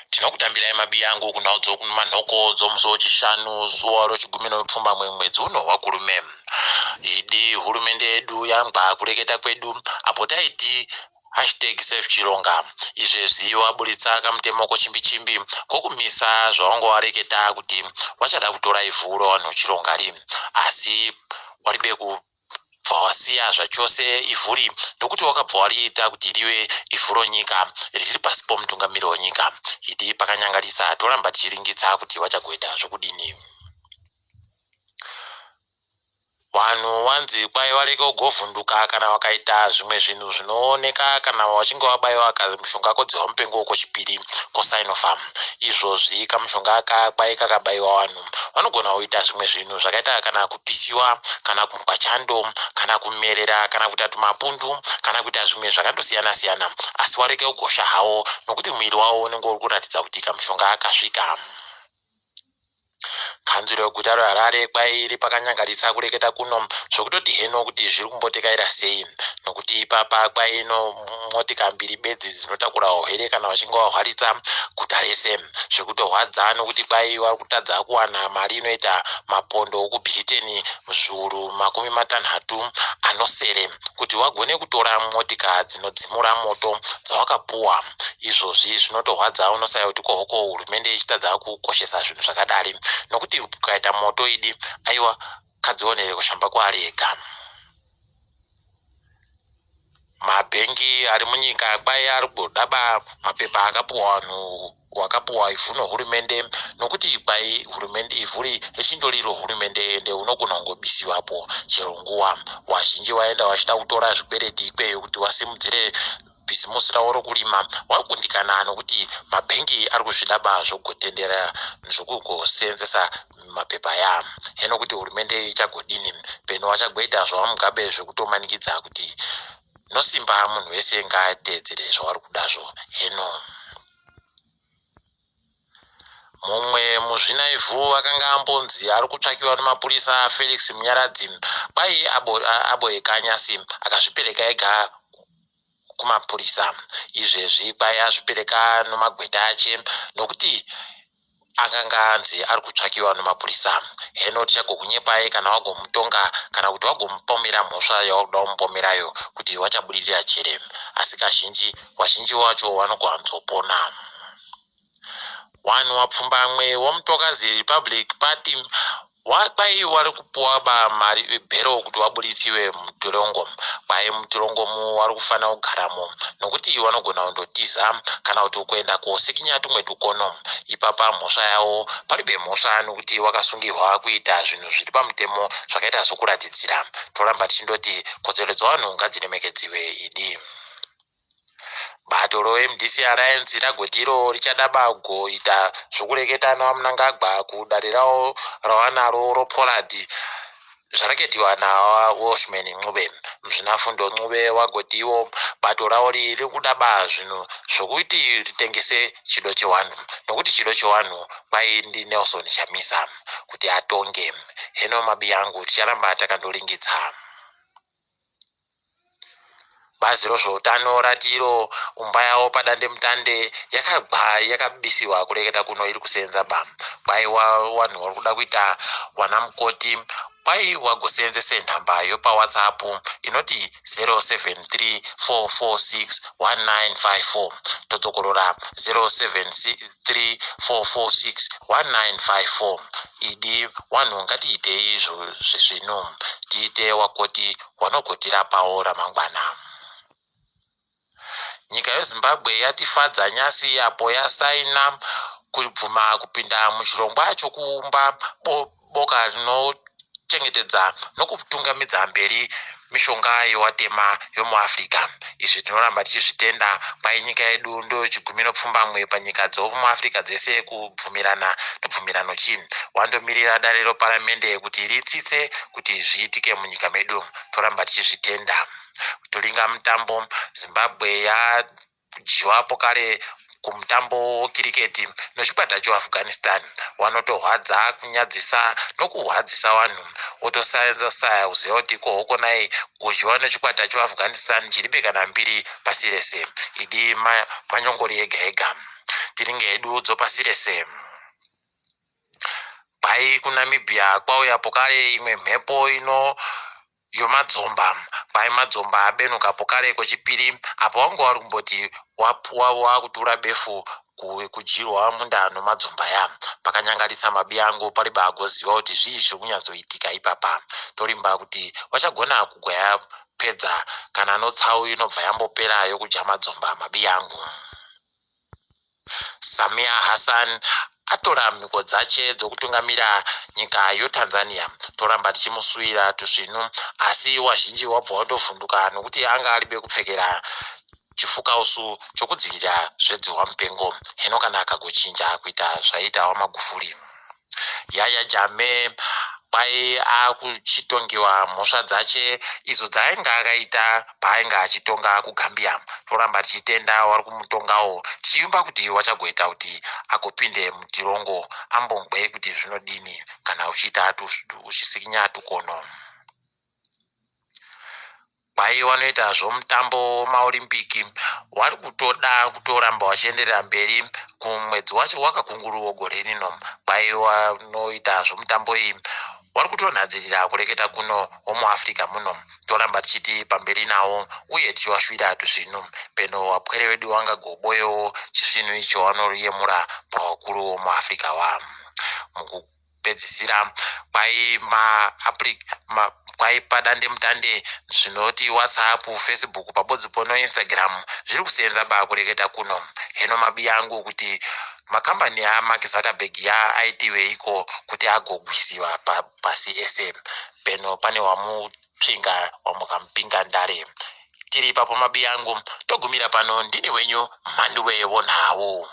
Tinokutambira mabi yangu kunaodzo kumanhoko dzomuzo chishanu zuwa rochigumi nopfumba mwedzi uno waKurume. Idi hurumende yedu yangwa kureketa kwedu apo taiti #SaveChilonga. Izvezvi waburitsa kamutemo kochimbi-chimbi kokumisa zvawangowareketa kuti wachada kutora ivhu rowanhu Chilonga ri. Asi waribe kubva wasiya zvachose ivhuri nokuti wakabva wariita kuti rive ivhu ronyika riri pasi pomutungamiri wenyika. Idi pakanyangarisa toramba tichiringitsa kuti wachagoita zvokudini. Vanhu wanzi kwai wareke kugovhunduka kana wakaita zvimwe zvinhu zvinooneka kana wachinge wabayiwa kamushonga kodzihwa mupengo kochipiri koSinopharm. Izvozvi kamushonga aka kwai kakabayiwa vanhu vanogona kuita zvimwe zvinhu zvakaita kana kupisiwa kana kumbwa chando kana kumerera kana kuita tumapundu kana kuita zvimwe zvakandosiyana-siyana, asi wareke kugosha hawo nokuti mwiri wawo unenge uri kuratidza kuti kamushonga akasvika. Kanzuro yeguta reHarare kwai iri pakanyangarisa kureketa kuno zvokutoti heno kuti zviri kumbotekaira sei, nokuti ipapa kwai motika mbiri bedzi dzinotakura hohere kana vachinge wahwaritsa guta rese, zvekutorwadza nokuti kwai vari kutadza kuwana mari inoita mapondo okubhiteni zviuru 60 anosere kuti wagone kutora motika dzinodzimura moto dzawakapuwa. Izvozvi zvinotorwadza unosaya kuti kohoko hurumende ichitadza kukoshesa zvinhu zvakadari, nokuti ukaita moto idi aiwa kadzionere kushamba kwaari ega. Mabhengi ari munyika kwai ari kudaba mapepa akapuwa vanhu wakapuwa ivhu nohurumende, nokuti kwai hurumende ivhuri richindoriro hurumende ende unogona kungobisiwapo chero nguwa. Wazhinji waenda wachida kutora zvikwereti ikweyo kuti wasimudzire bhizimusi rawo rokurima wakundikana nokuti mabhengi ari kuzvidaba zvokugotendera zvokugoseenzesa mapepa aya. Heno kuti hurumende ichagodini peno wachagoita zvawamugabe zvekutomanikidza kuti nosimba munhu wese ngaateedzere zvavari kudazvo. Heno mumwe muzvinaivhu akanga ambonzi ari kutsvakiwa nemapurisa Felix Munyaradzi kwai abo ekanyasi akazvipereka ega kumapurisa. Izvezvi kwai azvipereka nomagweta ache nokuti akanga anzi ari kutsvakiwa nemapurisa. Heno tichagokunyepai kana wagomutonga kana kuti wagomupomera mhosva yawakuda kumupomerayo kuti wachabudirira chere, asi wazhinji wacho wanogowanzopona. Wanhu wapfumbamwe womutokazi Republic Party kwai wari kupuwa mari bhero kuti waburitsiwe mutorongo. Kwai mutorongomu wari kufanira kugaramo nokuti wanogona kundotiza kana kuti kuenda kosikinya tumwe tukono. Ipapa mhosva yawo paribe mhosva nokuti wakasungirwa kuita zvinhu zviri pamutemo zvakaita sokuratidzira. Toramba tichindoti kodzero dzavanhu ngadziremekedziwe idi. Bato MDC Alliance ragotiro richadaba kuita zvokureketa naMnangagwa kudare rawo rawanaro roPOLAD zvaraketiwa naWashman Ncube. Muzvinafundo Ncube wagotiwo bato rawo riri kudaba zvinhu zvokuti ritengese chido chewanhu, nokuti chido chewanhu kwai ndi Nelson Chamisa kuti atonge. Heno mabi yangu ticharamba takandoringidza. Bazi rozveutano ratiro umba yawo padande mutande yakabisiwa kureketa kuno iri kuseenza kwai wanhu vari kuda kuita wanamukoti kwai wagoseenzese nhamba yopaWhatsApp inoti 0734461954 todzokorora 0734461954. Idi wanhu ngatiitei izvo zvino tiite wakoti wanogotirapa ramangwana. Nyika yeZimbabwe yatifa dzanyasi apo yasaina kubvuma kupinda muchirongwa chokuumba boka rinochengetedza nokutungamidza mberi mishonga yewatema yomuAfrica. Izvi tinoramba tichizvitenda kwai nyika yedu ndo chigumi nopfumbamwe panyika dzomuAfrica dzese kubvumirana nebvumirano wandomirira dare reparamende kuti ritsitse kuti zviitike munyika medu. Toramba tichizvitenda. Tulinga mutambo Zimbabwe yajiwapo kare kumutambo wekiriketi nochikwata cheAfghanistan. Wanotohwadza kunyadzisa nokuhwadzisa vanhu wotosaenzesa uziva kuti kohoko naye kudyiwa nechikwata cheAfghanistan chiribe kana mbiri pasi rese. Idi manyongori ega ega. tiringe hedu dzopasirese. Pai kuNamibia kwauyapo kare imwe mhepo ino yomadzomba. Pai madzomba abenukapo kare kwechipiri apo wangu wari kumboti wakutura befu kujirwa munda nomadzomba ya pakanyangaritsa mabi angu pari bagoziva kuti zvii zviri kunyatsoitika ipapa. Torimba kuti wachagona kugwaya pedza kana notsau inobva yambopera yokudya madzomba mabi angu. Samia Hassan atora mhiko dzache dzokutungamira nyika yoTanzania. Toramba tichimusuvira tusvinu asi wazhinji wabva watovhunduka nokuti anga aribe kupfekera chifukausu chokudzivirira zvedzihwa mupengo. Hino kana akagochinja kuita zvaita waMagufuli. Yaya Jame pai akuchitongiwa mhosva dzache idzo dzainge akaita paainge achitonga kuGambia. Toramba tichitenda wari kumutongawo tichiimba kuti wachagoita kuti agopinde mutirongo ambongwe kuti zvinodini kana uchiita uchisikinya tukono. Pai wanoita zvomutambo maolimpiki wari kutoda kutoramba wachienderera mberi kumwedzi wacho wakakunguruwo gore rino. Pai wanoita zvomutambo iyi wari kutonhadzirira kureketa kuno womuAfrica muno. Toramba tichiti pamberi nawo uye tichiwashuvira tusvinu peno wapwere wedu wangagoboyewo chisvinu icho wanoriyemura pawakuru womuAfrica wa. Mukupedzisira pai padande mutande zvinoti WhatsApp, Facebook pabodzi no Instagram zviri kusenza kureketa kuno. Hino mabi angu kuti makambani aMark Zuckerberg aitiweiko kuti agogwisiwa pasi ese. Peno pane wamutsvinga wamukamupinga ndare. Tiri papo mabi angu togumira pano. Ndini wenyu Mhanduwe WeNhau.